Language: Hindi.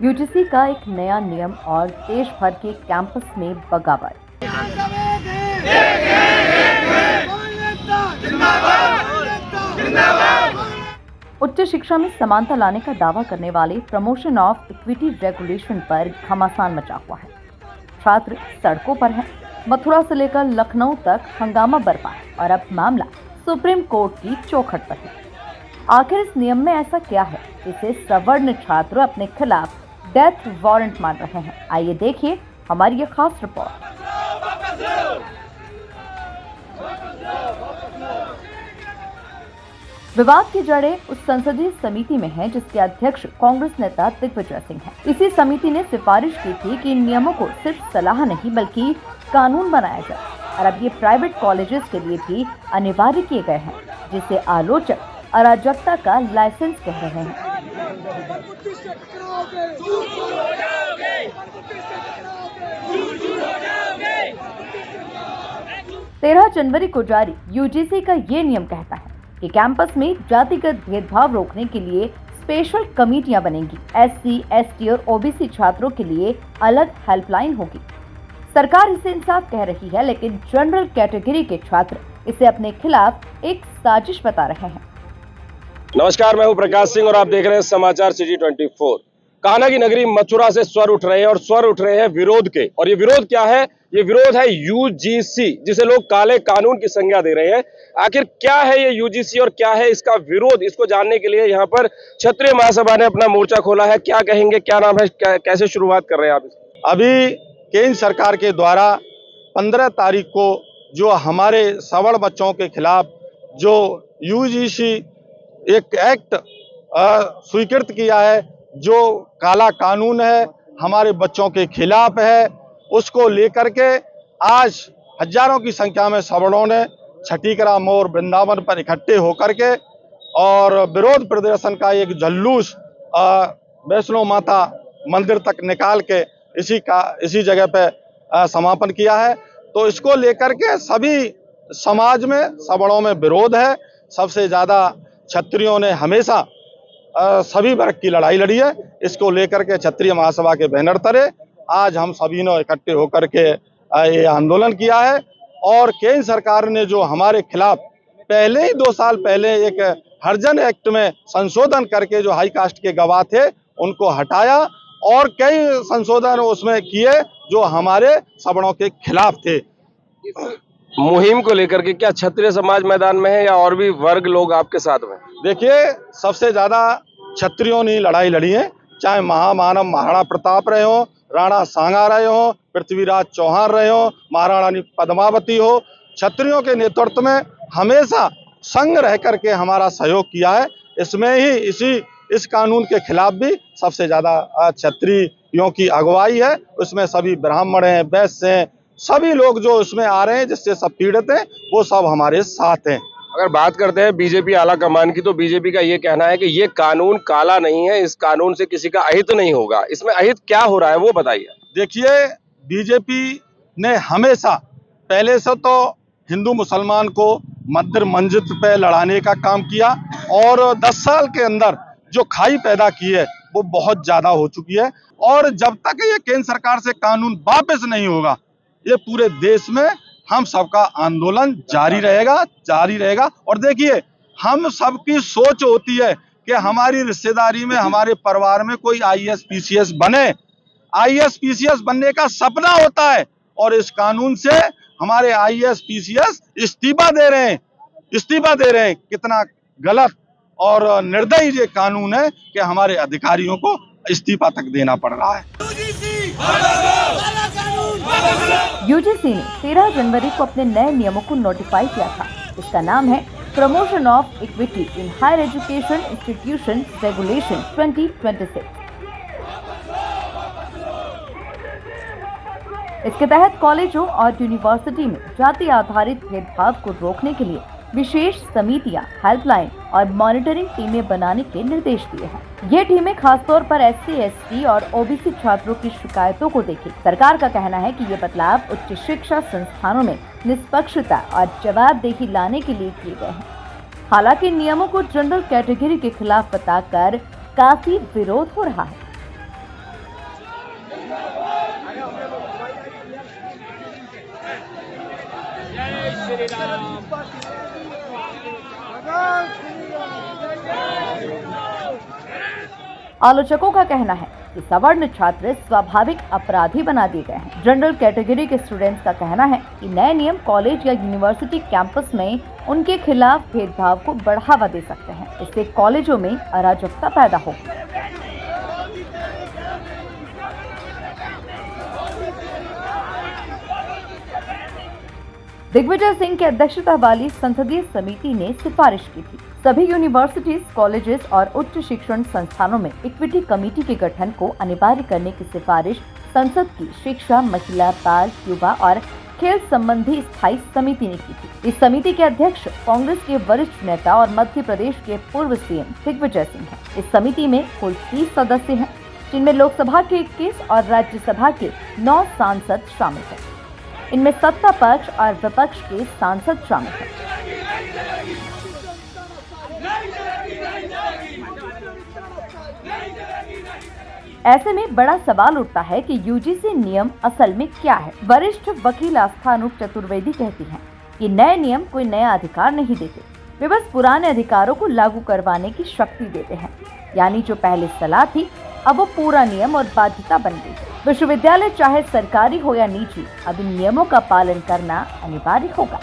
यूजीसी का एक नया नियम और देश भर के कैंपस में बगावत। उच्च शिक्षा में समानता लाने का दावा करने वाले प्रमोशन ऑफ इक्विटी रेगुलेशन पर घमासान मचा हुआ है। छात्र सड़कों पर हैं। मथुरा से लेकर लखनऊ तक हंगामा बरपा है और अब मामला सुप्रीम कोर्ट की चौखट पर है। आखिर इस नियम में ऐसा क्या है जिसे सवर्ण छात्र अपने खिलाफ डेथ वारंट मान रहे हैं? आइए देखिए हमारी ये खास रिपोर्ट। विवाद की जड़ें उस संसदीय समिति में हैं जिसके अध्यक्ष कांग्रेस नेता दिग्विजय सिंह हैं। इसी समिति ने सिफारिश की थी कि इन नियमों को सिर्फ सलाह नहीं बल्कि कानून बनाया जाए और अब ये प्राइवेट कॉलेजेस के लिए भी अनिवार्य किए गए हैं, जिसे आलोचक अराजकता का लाइसेंस कह रहे हैं। 13 जनवरी को जारी यूजीसी का ये नियम कहता है कि कैंपस में जातिगत भेदभाव रोकने के लिए स्पेशल कमेटियां बनेंगी। एससी, एसटी और ओबीसी छात्रों के लिए अलग हेल्पलाइन होगी। सरकार इसे इंसाफ कह रही है, लेकिन जनरल कैटेगरी के छात्र इसे अपने खिलाफ एक साजिश बता रहे हैं। नमस्कार, मैं हूं प्रकाश सिंह और आप देख रहे हैं समाचार सिटी 24। कान्हा की नगरी मथुरा से स्वर उठ रहे हैं और स्वर उठ रहे हैं विरोध के। और ये विरोध क्या है? ये विरोध है यूजीसी, जिसे लोग काले कानून की संज्ञा दे रहे हैं। आखिर क्या है ये यूजीसी और क्या है इसका विरोध? इसको जानने के लिए यहाँ पर क्षत्रिय महासभा ने अपना मोर्चा खोला है। क्या कहेंगे, क्या नाम है, कैसे शुरुआत कर रहे हैं आप? अभी केंद्र सरकार के द्वारा 15 तारीख को जो हमारे सवर्ण बच्चों के खिलाफ जो यूजीसी एक एक्ट स्वीकृत किया है, जो काला कानून है, हमारे बच्चों के खिलाफ है, उसको लेकर के आज हजारों की संख्या में सवर्णों ने छठीकरा मोड़ वृंदावन पर इकट्ठे होकर के और विरोध प्रदर्शन का एक जुलूस वैष्णो माता मंदिर तक निकाल के इसी जगह पे समापन किया है। तो इसको लेकर के सभी समाज में सवर्णों में विरोध है। सबसे ज्यादा क्षत्रियों ने हमेशा सभी वर्ग की लड़ाई लड़ी है। इसको लेकर के क्षत्रिय महासभा के बैनर तले आज हम सभी ने इकट्ठे होकर के ये आंदोलन किया है। और केंद्र सरकार ने जो हमारे खिलाफ पहले ही 2 साल पहले एक हरिजन एक्ट में संशोधन करके जो हाई कास्ट के गवाह थे उनको हटाया और कई संशोधन उसमें किए जो हमारे सवर्णों के खिलाफ थे। मुहिम को लेकर के क्या क्षत्रिय समाज मैदान में है या और भी वर्ग लोग आपके साथ में? देखिए, सबसे ज्यादा क्षत्रियों ने लड़ाई लड़ी है, चाहे महामानव महाराणा प्रताप रहे हो, राणा सांगा रहे हो, पृथ्वीराज चौहान रहे हो, महारानी पद्मावती हो। क्षत्रियों के नेतृत्व में हमेशा संग रह करके हमारा सहयोग किया है। इसमें ही इस कानून के खिलाफ भी सबसे ज्यादा क्षत्रियों की अगुवाई है। उसमें सभी ब्राह्मण हैं, वैश्य हैं, सभी लोग जो इसमें आ रहे हैं जिससे सब पीड़ित हैं वो सब हमारे साथ हैं। अगर बात करते हैं बीजेपी आला कमान की, तो बीजेपी का ये कहना है कि ये कानून काला नहीं है, इस कानून से किसी का अहित नहीं होगा। इसमें अहित क्या हो रहा है वो बताइए। देखिए, बीजेपी ने हमेशा पहले से तो हिंदू मुसलमान को मंदिर मस्जिद पे लड़ाने का काम किया और 10 साल के अंदर जो खाई पैदा की है वो बहुत ज्यादा हो चुकी है। और जब तक ये केंद्र सरकार से कानून वापस नहीं होगा, ये पूरे देश में हम सबका आंदोलन जारी रहेगा। और देखिए, हम सबकी सोच होती है कि हमारी रिश्तेदारी में, हमारे परिवार में कोई आईएएस पीसीएस बने। आईएएस पीसीएस बनने का सपना होता है और इस कानून से हमारे आईएएस पीसीएस इस्तीफा दे रहे हैं। कितना गलत और निर्दयी ये कानून है कि हमारे अधिकारियों को इस्तीफा तक देना पड़ रहा है। यूजीसी ने 13 जनवरी को अपने नए नियमों को नोटिफाई किया था। इसका नाम है promotion of equity in higher education institution regulation 2026। इसके तहत कॉलेजों और यूनिवर्सिटी में जाति आधारित भेदभाव को रोकने के लिए विशेष समितियां, हेल्पलाइन और मॉनिटरिंग टीमें बनाने के निर्देश दिए हैं। ये टीमें खासतौर पर एससी, एसटी और ओबीसी छात्रों की शिकायतों को देखें। सरकार का कहना है कि ये बदलाव उच्च शिक्षा संस्थानों में निष्पक्षता और जवाबदेही लाने के लिए किए गए हैं। हालांकि नियमों को जनरल कैटेगरी के खिलाफ बताकर काफी विरोध हो रहा है। आलोचकों का कहना है कि सवर्ण छात्र स्वाभाविक अपराधी बना दिए गए हैं। जनरल कैटेगरी के स्टूडेंट्स का कहना है कि नए नियम कॉलेज या यूनिवर्सिटी कैंपस में उनके खिलाफ भेदभाव को बढ़ावा दे सकते हैं। इससे कॉलेजों में अराजकता पैदा होगी। दिग्विजय सिंह की अध्यक्षता वाली संसदीय समिति ने सिफारिश की थी सभी यूनिवर्सिटीज, कॉलेजेस और उच्च शिक्षण संस्थानों में इक्विटी कमेटी के गठन को अनिवार्य करने की सिफारिश संसद की शिक्षा, महिला, बाल, युवा और खेल संबंधी स्थायी समिति ने की थी। इस समिति के अध्यक्ष कांग्रेस के वरिष्ठ नेता और मध्य प्रदेश के पूर्व सीएम दिग्विजय सिंह हैं। इस समिति में कुल 30 सदस्य हैं, जिनमें लोकसभा के 21 और राज्यसभा के 9 सांसद शामिल हैं। इनमें सत्ता पक्ष और विपक्ष के सांसद शामिल हैं। ऐसे में बड़ा सवाल उठता है कि यूजीसी नियम असल में क्या है। वरिष्ठ वकील आस्था अनूप चतुर्वेदी कहती हैं कि नए नियम कोई नया अधिकार नहीं देते, वे बस पुराने अधिकारों को लागू करवाने की शक्ति देते हैं। यानी जो पहले सलाह थी, अब वो पूरा नियम और बाध्यता बन गई है। विश्वविद्यालय चाहे सरकारी हो या निजी, अब इन नियमों का पालन करना अनिवार्य होगा।